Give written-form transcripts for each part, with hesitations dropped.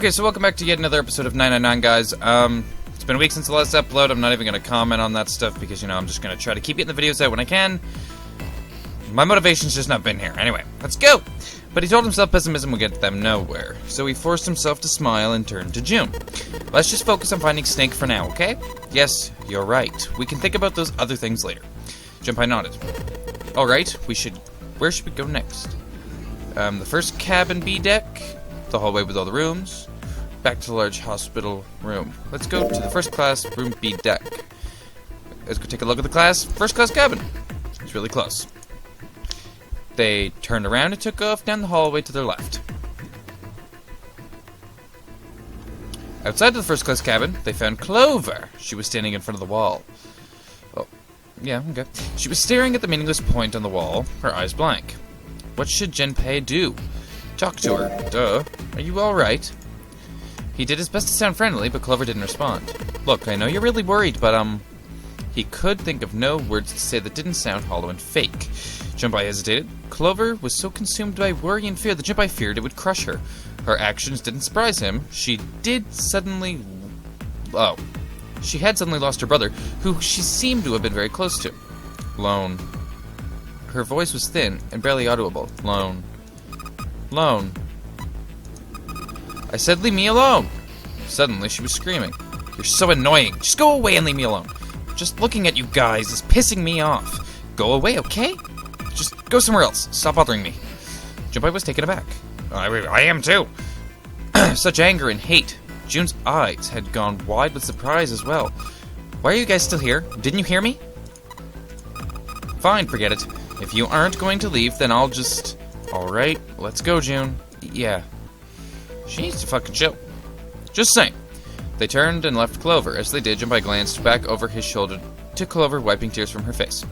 Okay, so welcome back to yet another episode of 999, guys. It's been a week since the last upload. I'm not even going to comment on that stuff because, I'm just going to try to keep getting the videos out when I can. My motivation's just not been here. Anyway, let's go! But he told himself pessimism would get them nowhere, so he forced himself to smile and turn to June. Let's just focus on finding Snake for now, okay? Yes, you're right. We can think about those other things later. Junpei nodded. Alright, where should we go next? The first cabin B deck, the hallway with all the rooms, back to the large hospital room. Let's go to the first class room B deck. Let's go take a look at the first class cabin. It's really close. They turned around and took off down the hallway to their left. Outside of the first class cabin, they found Clover. She was standing in front of the wall. Oh, yeah, okay. She was staring at the meaningless point on the wall, her eyes blank. What should Junpei do? Talk to her. Duh. Are you alright? He did his best to sound friendly, but Clover didn't respond. Look, I know you're really worried, but, He could think of no words to say that didn't sound hollow and fake. Junpei hesitated. Clover was so consumed by worry and fear that Junpei feared it would crush her. Her actions didn't surprise him. She had suddenly lost her brother, who she seemed to have been very close to. Lone. Her voice was thin and barely audible. Lone. I said leave me alone! Suddenly she was screaming. You're so annoying. Just go away and leave me alone. Just looking at you guys is pissing me off. Go away, okay? Just go somewhere else. Stop bothering me. Junpei was taken aback. I am too. Such anger and hate. June's eyes had gone wide with surprise as well. Why are you guys still here? Didn't you hear me? Fine, forget it. If you aren't going to leave, then I'll just... Alright, let's go, June. Yeah. She needs to fucking chill. Just saying. They turned and left Clover. As they did, Junpei glanced back over his shoulder to Clover, wiping tears from her face.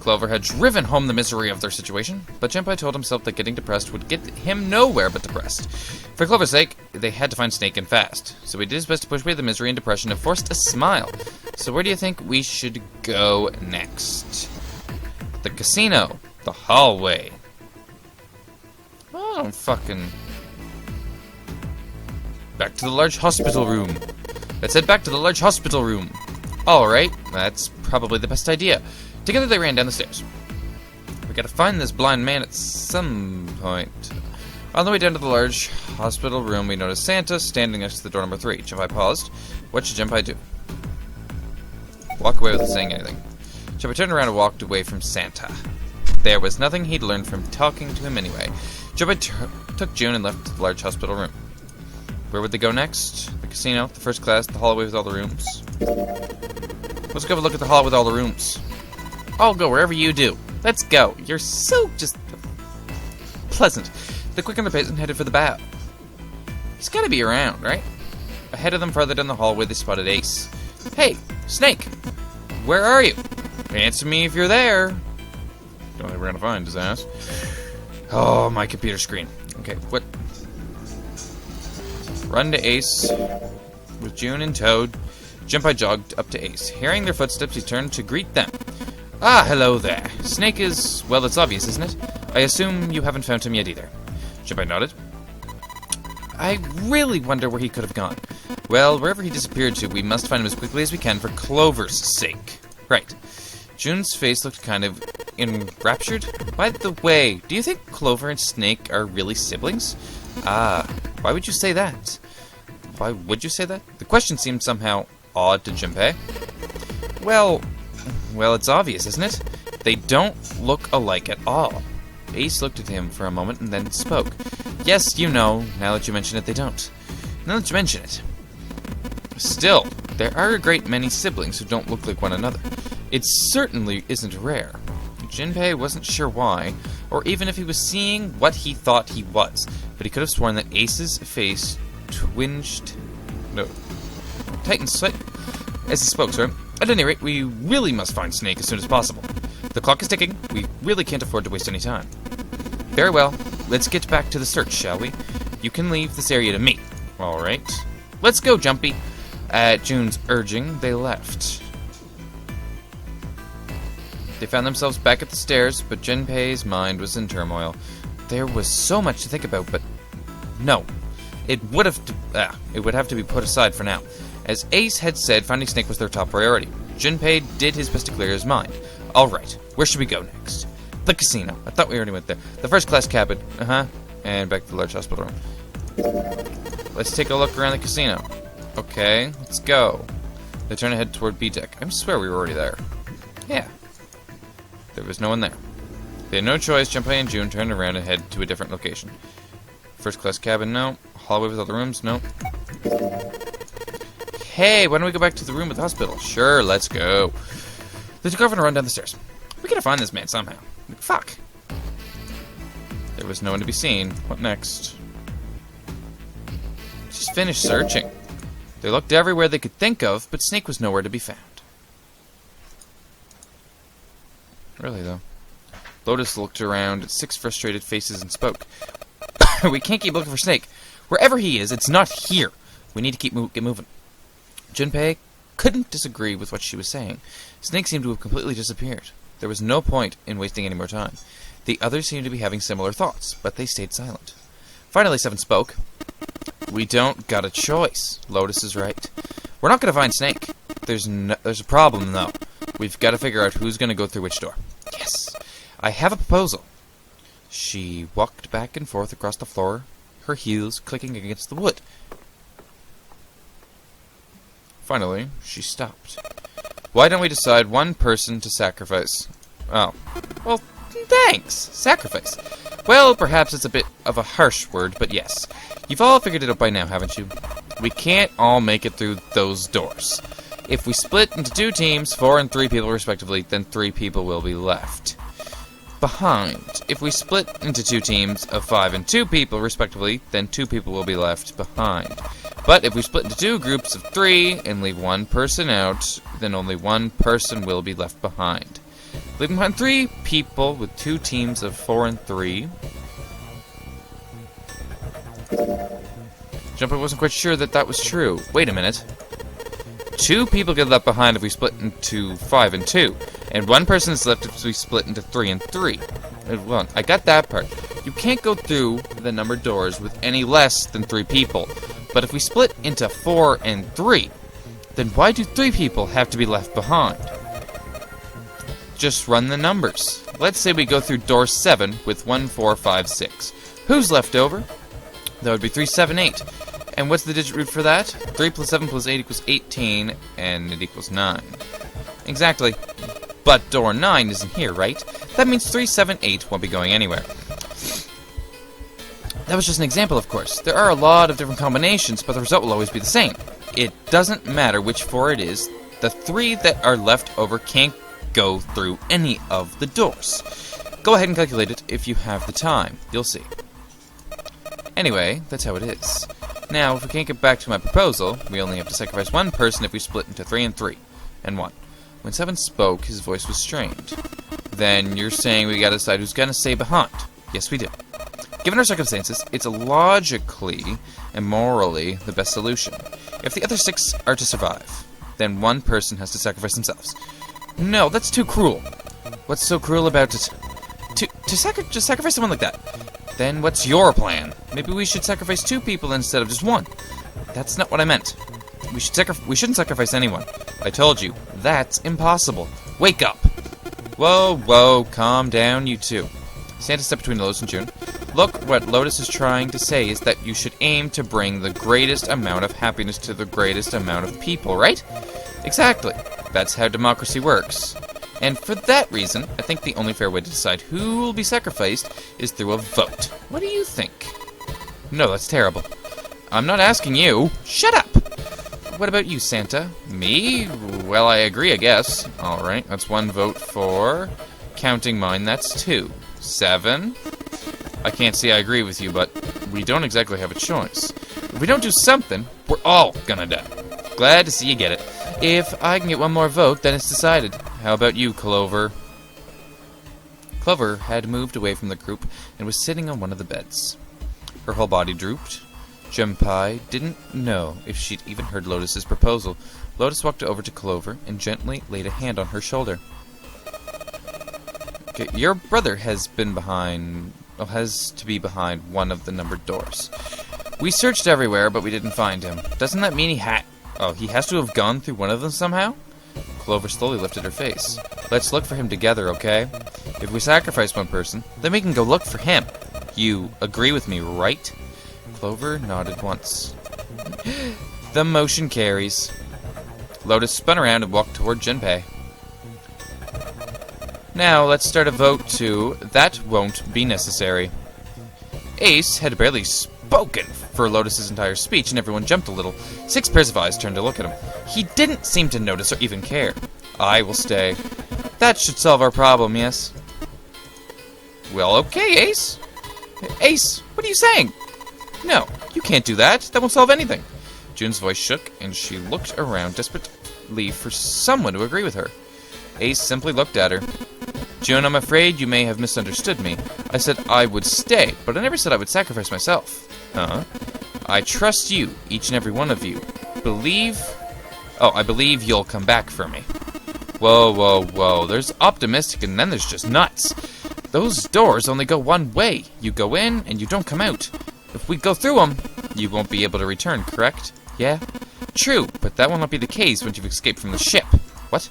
Clover had driven home the misery of their situation, but Junpei told himself that getting depressed would get him nowhere but depressed. For Clover's sake, they had to find Snake and fast, so he did his best to push away the misery and depression and forced a smile. So where do you think we should go next? The casino. The hallway. Oh, fucking... Back to the large hospital room. Let's head back to the large hospital room. Alright, that's probably the best idea. Together they ran down the stairs. We gotta find this blind man at some point. On the way down to the large hospital room, we noticed Santa standing next to the door number 3. Junpei paused. What should Junpei do? Walk away without saying anything. Junpei turned around and walked away from Santa. There was nothing he'd learned from talking to him anyway. Junpei took June and left the large hospital room. Where would they go next? The casino, the first class, the hallway with all the rooms. Let's go have a look at the hall with all the rooms. I'll go wherever you do. Let's go. You're so just pleasant. The quick and the peasant headed for the bow. He's gotta be around, right? Ahead of them, farther down the hallway, they spotted Ace. Hey, Snake! Where are you? Answer me if you're there. Don't think we're gonna find his ass. Oh, my computer screen. Okay, what? Run to Ace. With June in tow, Junpei jogged up to Ace. Hearing their footsteps, he turned to greet them. Ah, hello there. Snake is... well, it's obvious, isn't it? I assume you haven't found him yet either. Junpei nodded. I really wonder where he could have gone. Well, wherever he disappeared to, we must find him as quickly as we can for Clover's sake. Right. June's face looked kind of enraptured. By the way, do you think Clover and Snake are really siblings? Ah, why would you say that? Why would you say that? The question seemed somehow odd to Junpei. Well, it's obvious, isn't it? They don't look alike at all. Ace looked at him for a moment and then spoke. Yes, now that you mention it, they don't. Now that you mention it. Still, there are a great many siblings who don't look like one another. It certainly isn't rare. Junpei wasn't sure why, or even if he was seeing what he thought he was, but he could have sworn that Ace's face tightened slightly as he spoke, sir. At any rate, we really must find Snake as soon as possible. The clock is ticking. We really can't afford to waste any time. Very well. Let's get back to the search, shall we? You can leave this area to me. Alright. Let's go, Jumpy. At June's urging, they left. They found themselves back at the stairs, but Junpei's mind was in turmoil. There was so much to think about, but no. it would have to be put aside for now. As Ace had said, finding Snake was their top priority. Junpei did his best to clear his mind. Alright, where should we go next? The casino. I thought we already went there. The first-class cabin. And back to the large hospital room. Let's take a look around the casino. Okay, let's go. They turn ahead toward B deck. I swear we were already there. Yeah. There was no one there. They had no choice. Junpei and June turned around and head to a different location. First-class cabin, no. Hallway with all the rooms, no. Hey, why don't we go back to the room at the hospital? Sure, let's go. They took off and run down the stairs. We gotta find this man somehow. Fuck. There was no one to be seen. What next? Just finished searching. They looked everywhere they could think of, but Snake was nowhere to be found. Really, though. Lotus looked around at 6 frustrated faces and spoke. We can't keep looking for Snake. Wherever he is, it's not here. We need to get moving. Junpei couldn't disagree with what she was saying. Snake seemed to have completely disappeared. There was no point in wasting any more time. The others seemed to be having similar thoughts, but they stayed silent. Finally, Seven spoke. We don't got a choice. Lotus is right. We're not going to find Snake. There's a problem, though. We've got to figure out who's going to go through which door. Yes. I have a proposal. She walked back and forth across the floor, her heels clicking against the wood. Finally, she stopped. Why don't we decide one person to sacrifice? Oh. Well, thanks. Sacrifice. Well, perhaps it's a bit of a harsh word, but yes. You've all figured it out by now, haven't you? We can't all make it through those doors. If we split into 2 teams, 4 and 3 people respectively, then 3 people will be left behind. If we split into 2 teams of 5 and 2 people respectively, then 2 people will be left behind. But if we split into 2 groups of 3 and leave 1 person out, then only 1 person will be left behind. Leaving behind 3 people with 2 teams of 4 and 3. Junpei wasn't quite sure that was true. Wait a minute. 2 people get left behind if we split into 5 and 2, and 1 person is left if we split into 3 and 3. Well, I got that part. You can't go through the numbered doors with any less than 3 people. But if we split into 4 and 3, then why do 3 people have to be left behind? Just run the numbers. Let's say we go through door 7 with 1, 4, 5, 6. Who's left over? That would be 3, 7, 8. And what's the digit root for that? 3 plus 7 plus 8 equals 18, and it equals 9. Exactly. But door 9 isn't here, right? That means 3, 7, 8 won't be going anywhere. That was just an example, of course. There are a lot of different combinations, but the result will always be the same. It doesn't matter which 4 it is. The 3 that are left over can't go through any of the doors. Go ahead and calculate it if you have the time. You'll see. Anyway, that's how it is. Now, if we can't get back to my proposal, we only have to sacrifice 1 person if we split into 3 and 3, and 1. When Seven spoke, his voice was strained. Then you're saying we gotta decide who's gonna stay behind. Yes, we do. Given our circumstances, it's logically and morally the best solution. If the other 6 are to survive, then 1 person has to sacrifice themselves. No, that's too cruel. What's so cruel about it? To sacrifice someone like that? Then what's your plan? Maybe we should sacrifice 2 people instead of just 1. That's not what I meant. We shouldn't sacrifice anyone. I told you, that's impossible. Wake up! Whoa, whoa, calm down, you two. Santa stepped between Lotus and June. Look, what Lotus is trying to say is that you should aim to bring the greatest amount of happiness to the greatest amount of people, right? Exactly. That's how democracy works. And for that reason, I think the only fair way to decide who will be sacrificed is through a vote. What do you think? No, that's terrible. I'm not asking you. Shut up! What about you, Santa? Me? Well, I agree, I guess. Alright, that's 1 vote for... Counting mine, that's 2. 7. I can't say I agree with you, but we don't exactly have a choice. If we don't do something, we're all gonna die. Glad to see you get it. If I can get 1 more vote, then it's decided. How about you, Clover? Clover had moved away from the group and was sitting on one of the beds. Her whole body drooped. Junpei didn't know if she'd even heard Lotus's proposal. Lotus walked over to Clover and gently laid a hand on her shoulder. Okay, your brother has to be behind one of the numbered doors. We searched everywhere, but we didn't find him. Doesn't that mean he has to have gone through one of them somehow? Clover slowly lifted her face. Let's look for him together, okay? If we sacrifice one person, then we can go look for him. You agree with me, right? Clover nodded once. The motion carries. Lotus spun around and walked toward Junpei. Now, let's start a vote to that won't be necessary. Ace had barely spoken for Lotus's entire speech, and everyone jumped a little. 6 pairs of eyes turned to look at him. He didn't seem to notice or even care. I will stay. That should solve our problem, yes? Well, okay, Ace. Ace, what are you saying? No, you can't do that. That won't solve anything. June's voice shook, and she looked around desperately for someone to agree with her. Ace simply looked at her. June, I'm afraid you may have misunderstood me. I said I would stay, but I never said I would sacrifice myself. Huh? I trust you, each and every one of you. I believe you'll come back for me. Whoa, whoa, whoa. There's optimistic and then there's just nuts. Those doors only go one way. You go in and you don't come out. If we go through them, you won't be able to return, correct? Yeah? True, but that will not be the case once you've escaped from the ship. What?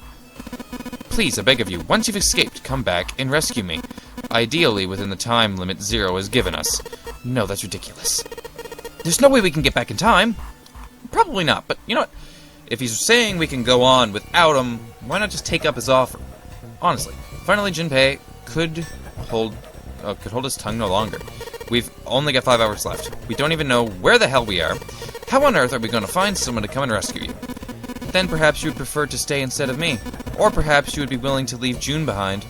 Please, I beg of you, once you've escaped, come back and rescue me. Ideally, within the time limit Zero has given us. No, that's ridiculous. There's no way we can get back in time. Probably not, but you know what? If he's saying we can go on without him, why not just take up his offer? Honestly. Finally, Junpei could hold his tongue no longer. We've only got 5 hours left. We don't even know where the hell we are. How on earth are we going to find someone to come and rescue you? Then perhaps you would prefer to stay instead of me. Or perhaps you would be willing to leave June behind.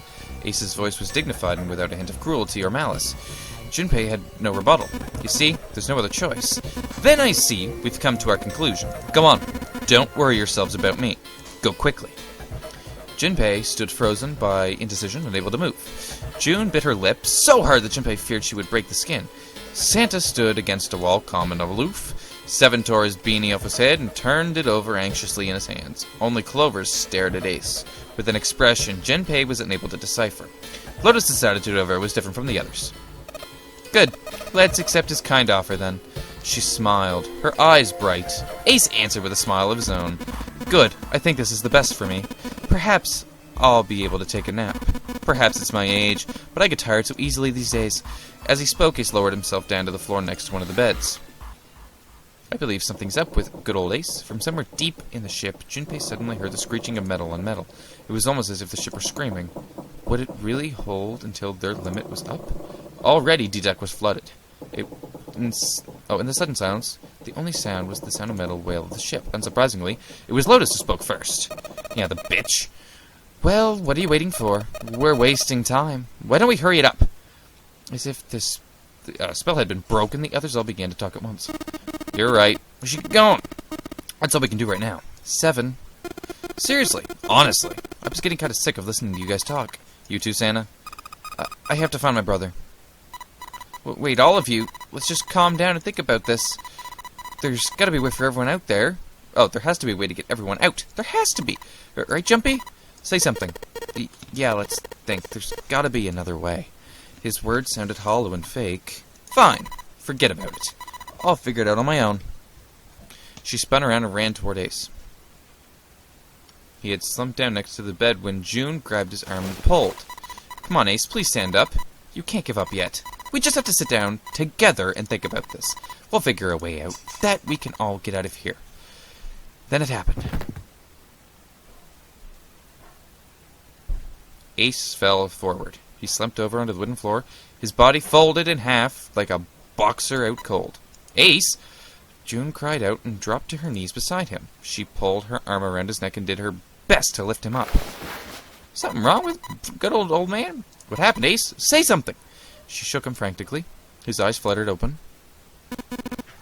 Ace's voice was dignified and without a hint of cruelty or malice. Junpei had no rebuttal. You see, there's no other choice. Then I see we've come to our conclusion. Go on. Don't worry yourselves about me. Go quickly. Junpei stood frozen by indecision, unable to move. June bit her lip so hard that Junpei feared she would break the skin. Santa stood against a wall, calm and aloof. Seven tore his beanie off his head and turned it over anxiously in his hands. Only Clover stared at Ace, with an expression Junpei was unable to decipher. Lotus's attitude of her was different from the others. Good. Let's accept his kind offer, then. She smiled, her eyes bright. Ace answered with a smile of his own. Good. I think this is the best for me. Perhaps I'll be able to take a nap. Perhaps it's my age, but I get tired so easily these days. As he spoke, Ace lowered himself down to the floor next to one of the beds. I believe something's up with good old Ace. From somewhere deep in the ship, Junpei suddenly heard the screeching of metal on metal. It was almost as if the ship were screaming. Would it really hold until their limit was up? Already, D-Deck was flooded. In the sudden silence, the only sound was the sound of metal wail of the ship. Unsurprisingly, it was Lotus who spoke first. Yeah, the bitch. Well, what are you waiting for? We're wasting time. Why don't we hurry it up? As if this spell had been broken, the others all began to talk at once. You're right. We should get going. That's all we can do right now. 7. Seriously, honestly, I was getting kind of sick of listening to you guys talk. You too, Santa? I have to find my brother. Wait, all of you, let's just calm down and think about this. There's got to be a way for everyone out there. Oh, there has to be a way to get everyone out. There has to be. Right, Jumpy? Say something. Yeah, let's think. There's got to be another way. His words sounded hollow and fake. Fine. Forget about it. I'll figure it out on my own. She spun around and ran toward Ace. He had slumped down next to the bed when June grabbed his arm and pulled. Come on, Ace, please stand up. You can't give up yet. We just have to sit down together and think about this. We'll figure a way out that we can all get out of here. Then it happened. Ace fell forward. He slumped over onto the wooden floor, his body folded in half like a boxer out cold. Ace! June cried out and dropped to her knees beside him. She pulled her arm around his neck and did her best to lift him up. Something wrong with good old man? What happened, Ace? Say something! She shook him frantically. His eyes fluttered open.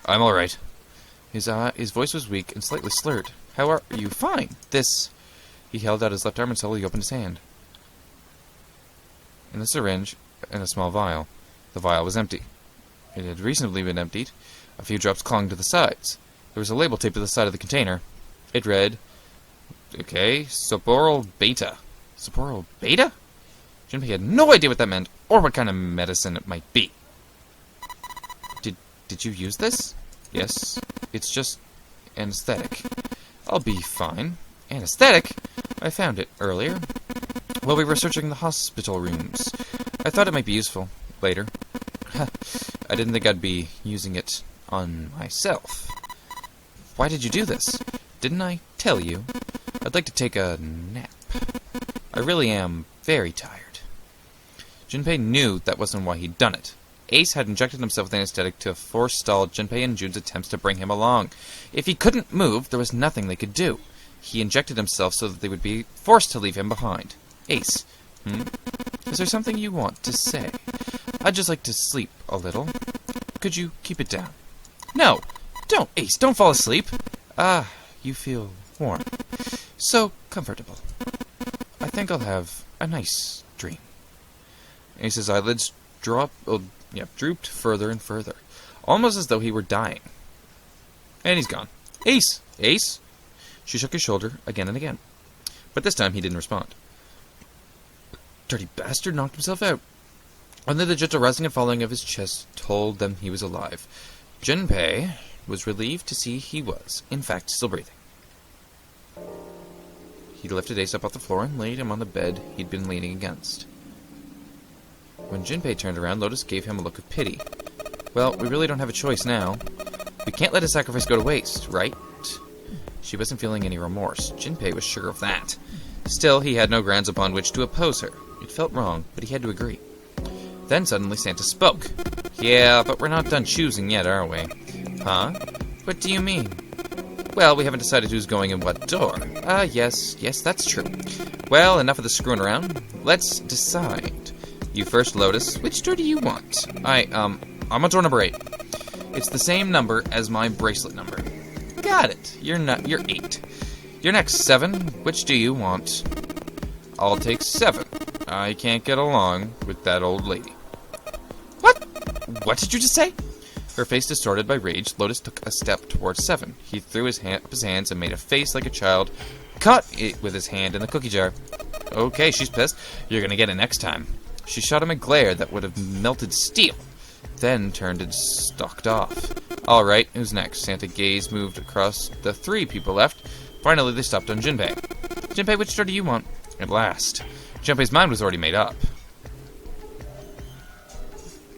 I'm all right. His voice was weak and slightly slurred. How are you? Fine. This... He held out his left arm and slowly opened his hand. In a syringe and a small vial. The vial was empty. It had recently been emptied. A few drops clung to the sides. There was a label taped to the side of the container. It read, okay, Soporal Beta. Soporal Beta? Junpei had no idea what that meant, or what kind of medicine it might be. Did you use this? Yes, it's just anesthetic. I'll be fine. Anesthetic? I found it earlier while we were searching the hospital rooms. I thought it might be useful later. I didn't think I'd be using it on myself. Why did you do this? Didn't I tell you? I'd like to take a nap. I really am very tired. Junpei knew that wasn't why he'd done it. Ace had injected himself with anesthetic to forestall Junpei and June's attempts to bring him along. If he couldn't move, there was nothing they could do. He injected himself so that they would be forced to leave him behind. Ace, is there something you want to say? I'd just like to sleep a little. Could you keep it down? No! Don't, Ace! Don't fall asleep! Ah, you feel warm. So comfortable. I think I'll have a nice dream. Ace's eyelids drooped further and further, almost as though he were dying. And he's gone. Ace! Ace! She shook his shoulder again and again. But this time he didn't respond. Dirty bastard knocked himself out. Only the gentle rising and falling of his chest told them he was alive. Junpei was relieved to see he was, in fact, still breathing. He lifted Ace up off the floor and laid him on the bed he'd been leaning against. When Junpei turned around, Lotus gave him a look of pity. Well, we really don't have a choice now. We can't let his sacrifice go to waste, right? She wasn't feeling any remorse. Junpei was sure of that. Still, he had no grounds upon which to oppose her. It felt wrong, but he had to agree. Then suddenly Santa spoke. Yeah, but we're not done choosing yet, are we? Huh? What do you mean? Well, we haven't decided who's going in what door. Yes, that's true. Well, enough of the screwing around. Let's decide. You first, Lotus. Which door do you want? I'm on door number 8. It's the same number as my bracelet number. Got it. You're 8. You're next, 7. Which do you want? I'll take 7. I can't get along with that old lady. What did you just say? Her face distorted by rage, Lotus took a step towards 7. He threw up his hands and made a face like a child, caught it with his hand in the cookie jar. Okay, she's pissed. You're gonna get it next time. She shot him a glare that would have melted steel, then turned and stalked off. Alright, who's next? Santa's gaze moved across the 3 people left. Finally, they stopped on Junpei. Junpei, which door do you want? At last. Junpei's mind was already made up.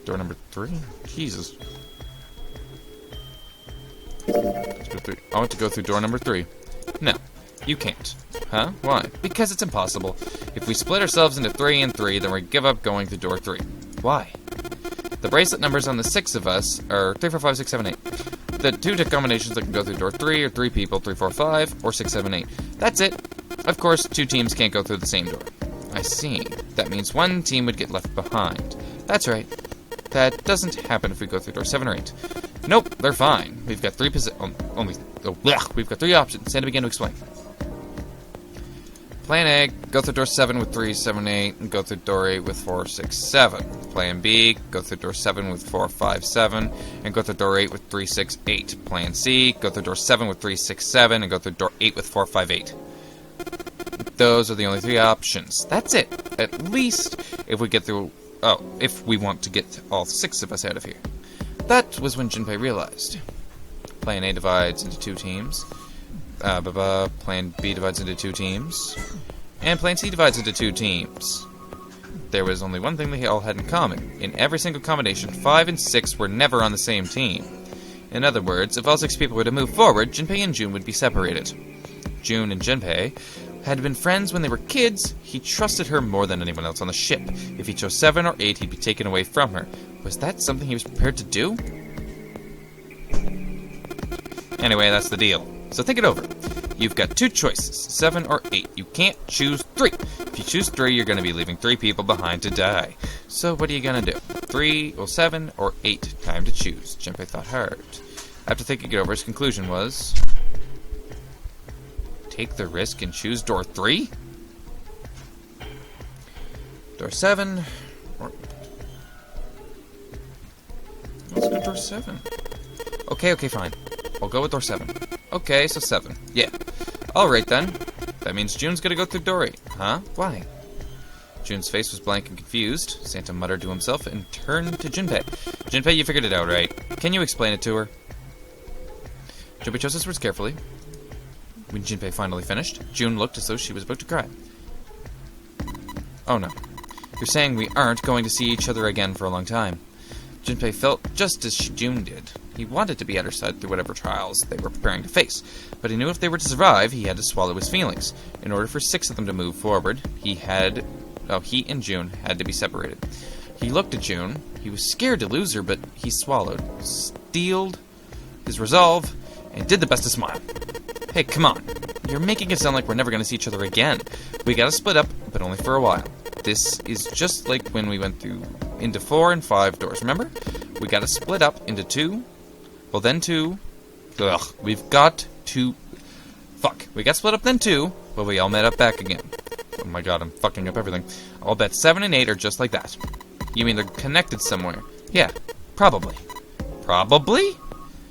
Door number 3? Jesus. I want to go through door number 3. No, you can't. Huh? Why? Because it's impossible. If we split ourselves into 3 and 3, then we give up going through door 3. Why? The bracelet numbers on the 6 of us are 3, 4, 5, 6, 7, 8. The 2 combinations that can go through door 3 are 3 people, 3, 4, 5, or 6, 7, 8. That's it. Of course, 2 teams can't go through the same door. I see. That means 1 team would get left behind. That's right. That doesn't happen if we go through door 7 or 8. Nope, they're fine. We've got 3 we've got 3 options. Santa began to explain. Plan A, go through door 7 with 3, 7, 8, and go through door 8 with 4, 6, 7. Plan B, go through door 7 with 4, 5, 7, and go through door 8 with 3, 6, 8. Plan C, go through door 7 with 3, 6, 7, and go through door 8 with 4, 5, 8. Those are the only 3 options. That's it. At least if we get through... if we want to get all 6 of us out of here. That was when Junpei realized. Plan A divides into 2 teams. Plan B divides into 2 teams. And Plan C divides into 2 teams. There was only one thing they all had in common. In every single combination, 5 and 6 were never on the same team. In other words, if all 6 people were to move forward, Junpei and June would be separated. June and Junpei had been friends when they were kids. He trusted her more than anyone else on the ship. If he chose 7 or 8, he'd be taken away from her. Was that something he was prepared to do? Anyway, that's the deal. So think it over. You've got 2 choices, 7 or 8. You can't choose 3. If you choose 3, you're going to be leaving 3 people behind to die. So what are you going to do? 3 or 7 or 8? Time to choose. Junpei thought hard. After thinking it over, his conclusion was... take the risk and choose door 3? Door 7 or... let's go door 7. Okay, fine. I'll go with door 7. Okay, so 7. Yeah. Alright then. That means June's gonna go through door 8. Huh? Why? June's face was blank and confused. Santa muttered to himself and turned to Junpei. Junpei, you figured it out, right? Can you explain it to her? Junpei chose his words carefully. When Junpei finally finished, June looked as though she was about to cry. Oh no. You're saying we aren't going to see each other again for a long time. Junpei felt just as June did. He wanted to be at her side through whatever trials they were preparing to face, but he knew if they were to survive, he had to swallow his feelings. In order for 6 of them to move forward, he and June had to be separated. He looked at June. He was scared to lose her, but he swallowed, steeled his resolve, and did the best to smile. Hey, come on. You're making it sound like we're never going to see each other again. We gotta split up, but only for a while. This is just like when we went into 4 and 5 doors, remember? We gotta split up into 2. Well, then 2. Ugh, we've got to... Fuck. We got split up, then 2, but we all met up back again. Oh my god, I'm fucking up everything. I'll bet 7 and 8 are just like that. You mean they're connected somewhere? Yeah, probably. Probably?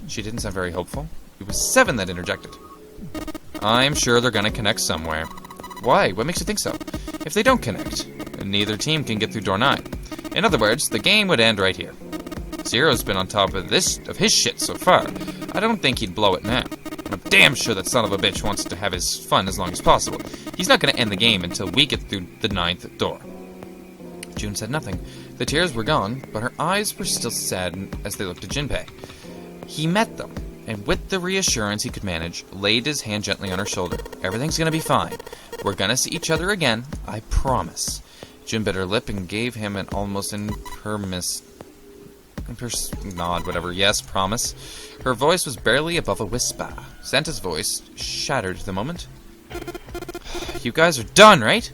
She didn't sound very hopeful. It was 7 that interjected. I'm sure they're gonna connect somewhere. Why? What makes you think so? If they don't connect, neither team can get through door 9. In other words, the game would end right here. Zero's been on top of his shit so far. I don't think he'd blow it now. I'm damn sure that son of a bitch wants to have his fun as long as possible. He's not gonna end the game until we get through the 9th door. June said nothing. The tears were gone, but her eyes were still sad as they looked at Junpei. He met them, and with the reassurance he could manage, laid his hand gently on her shoulder. Everything's gonna be fine. We're gonna see each other again, I promise. June bit her lip and gave him an almost nod, whatever. Yes, promise. Her voice was barely above a whisper. Santa's voice shattered the moment. You guys are done, right?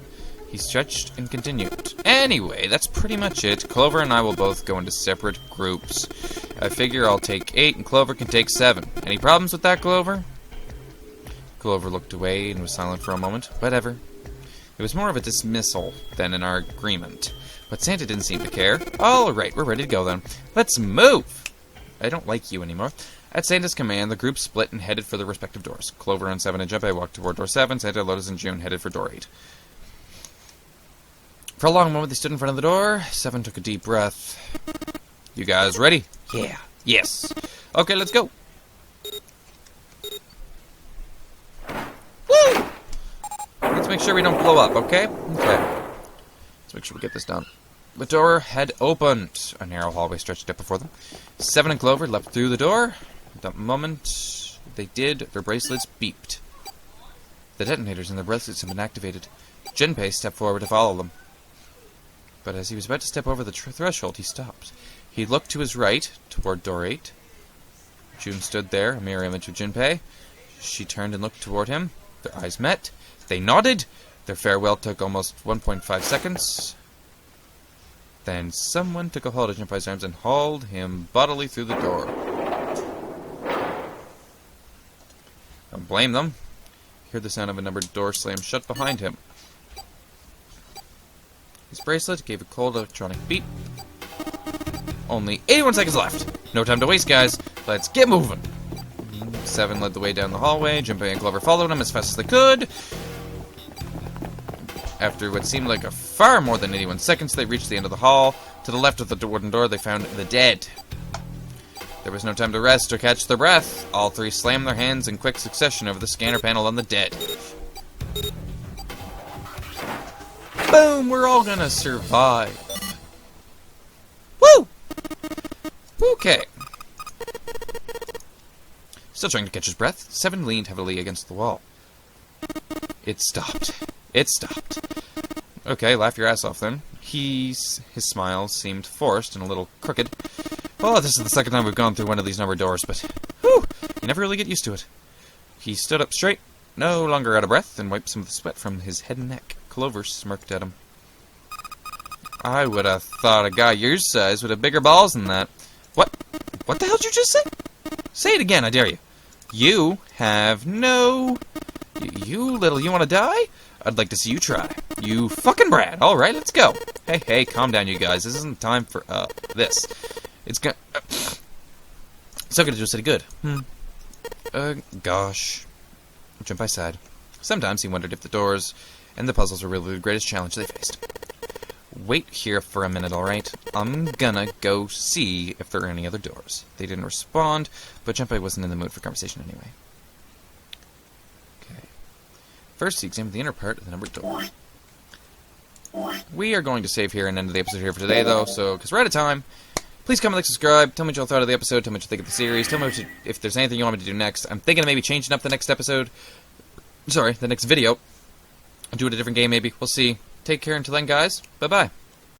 He stretched and continued. Anyway, that's pretty much it. Clover and I will both go into separate groups. I figure I'll take 8 and Clover can take 7. Any problems with that, Clover? Clover looked away and was silent for a moment. Whatever. It was more of a dismissal than an agreement. But Santa didn't seem to care. All right, we're ready to go then. Let's move! I don't like you anymore. At Santa's command, the group split and headed for their respective doors. Clover and 7 and Junpei walked toward door 7. Santa, Lotus, and June headed for door 8. For a long moment, they stood in front of the door. 7 took a deep breath. You guys ready? Yeah. Yes. Okay, let's go. Woo! Let's make sure we don't blow up, okay? Okay. Let's make sure we get this done. The door had opened. A narrow hallway stretched up before them. 7 and Clover leapt through the door. At that moment they did, their bracelets beeped. The detonators in their bracelets had been activated. Junpei stepped forward to follow them. But as he was about to step over the threshold, he stopped. He looked to his right, toward door 8. June stood there, a mirror image of Junpei. She turned and looked toward him. Their eyes met. They nodded. Their farewell took almost 1.5 seconds. Then someone took a hold of Junpei's arms and hauled him bodily through the door. Don't blame them. He heard the sound of a numbered door slam shut behind him. His bracelet gave a cold electronic beep. Only 81 seconds left. No time to waste, guys. Let's get moving. 7 led the way down the hallway. Junpei and Clover followed him as fast as they could. After what seemed like a far more than 81 seconds, they reached the end of the hall. To the left of the wooden door, they found the dead. There was no time to rest or catch their breath. All 3 slammed their hands in quick succession over the scanner panel on the dead. Boom! We're all gonna survive. Woo! Okay. Still trying to catch his breath, 7 leaned heavily against the wall. It stopped. It stopped. Okay, laugh your ass off then. His smile seemed forced and a little crooked. Oh, this is the second time we've gone through one of these numbered doors, but whew, you never really get used to it. He stood up straight, no longer out of breath, and wiped some of the sweat from his head and neck. Clover smirked at him. I would have thought a guy your size would have bigger balls than that. What? What the hell did you just say? Say it again, I dare you. You have no... You want to die? I'd like to see you try. You fucking brat. Alright, let's go. Hey, calm down, you guys. This isn't time for, this. It's gonna... It's not gonna do us any good. Gosh. Junpei sighed. Sometimes he wondered if the doors and the puzzles were really the greatest challenge they faced. wait here for a minute, alright? I'm gonna go see if there are any other doors. They didn't respond, but Junpei wasn't in the mood for conversation anyway. Okay. First, he examined the inner part of the numbered door. We are going to save here and end the episode here for today, though, so, because we're out of time. Please comment, like, subscribe, tell me what y'all thought of the episode, tell me what you think of the series, tell me if there's anything you want me to do next. I'm thinking of maybe changing up the next episode. Sorry, the next video. Do it a different game, maybe. We'll see. Take care until then, guys. Bye-bye.